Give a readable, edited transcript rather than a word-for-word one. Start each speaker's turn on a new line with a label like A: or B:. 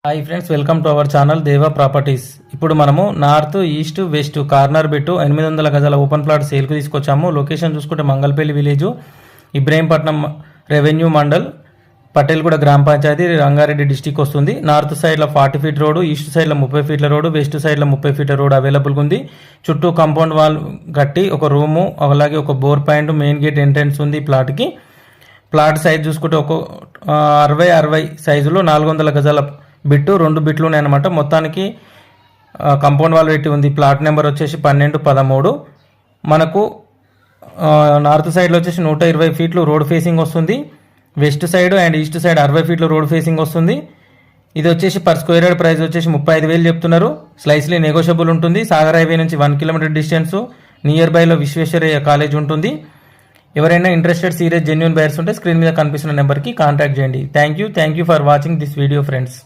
A: Hi friends, welcome to our channel Deva properties. ఇప్పుడు మనము north, east, west corner బిట్టు 800 గజాల ఓపెన్ ప్లాట్ సేల్కు తీసుకొచ్చాము. లొకేషన్ చూసుకుంటే మంగళపల్లి విలేజ్, ఇబ్రహీంపట్నం రెవెన్యూ మండల్, పటేల్గూడ గ్రామ పంచాయతీ, రంగారెడ్డి డిస్టిక్ వస్తుంది. నార్త్ సైడ్లో 40 ఫీట్ రోడ్డు, ఈస్ట్ సైడ్లో 30 ఫీట్ల రోడ్డు, వెస్ట్ సైడ్లో 30 ఫీట్ల రోడ్డు అవైలబుల్గా ఉంది. చుట్టూ కాంపౌండ్ వాల్ కట్టి ఒక రూము, అలాగే ఒక bore point, main gate entrance ఉంది. ప్లాట్కి ప్లాట్ సైజ్ చూసుకుంటే ఒక 60 సైజులో 400 గజాల బిట్టు, 2 బిట్లు ఉన్నాయన్నమాట. మొత్తానికి కాంపౌండ్ వాల్ పెట్టి ఉంది. ప్లాట్ నెంబర్ వచ్చేసి 12-13. మనకు నార్త్ సైడ్లో వచ్చేసి 120 ఫీట్లు రోడ్ ఫేసింగ్ వస్తుంది. West side and east side 60 ఫీట్లు రోడ్ ఫేసింగ్ వస్తుంది. ఇది వచ్చేసి పర్ స్క్వేర్ యార్డ్ ప్రైస్ వచ్చేసి 35,000 చెప్తున్నారు. స్లైస్లీ నెగోషియబుల్ ఉంటుంది. సాగర్ హైవే నుంచి 1 కిలోమీటర్ డిస్టెన్స్. నియర్ బైలో విశ్వేశ్వరయ్య కాలేజ్ ఉంటుంది. ఎవరైనా ఇంట్రెస్టెడ్ సీరియస్ జెన్యూన్ బయర్స్ ఉంటే స్క్రీన్ మీద కనిపిస్తున్న నెంబర్కి కాంటాక్ట్ చేయండి. Thank you for watching this video friends.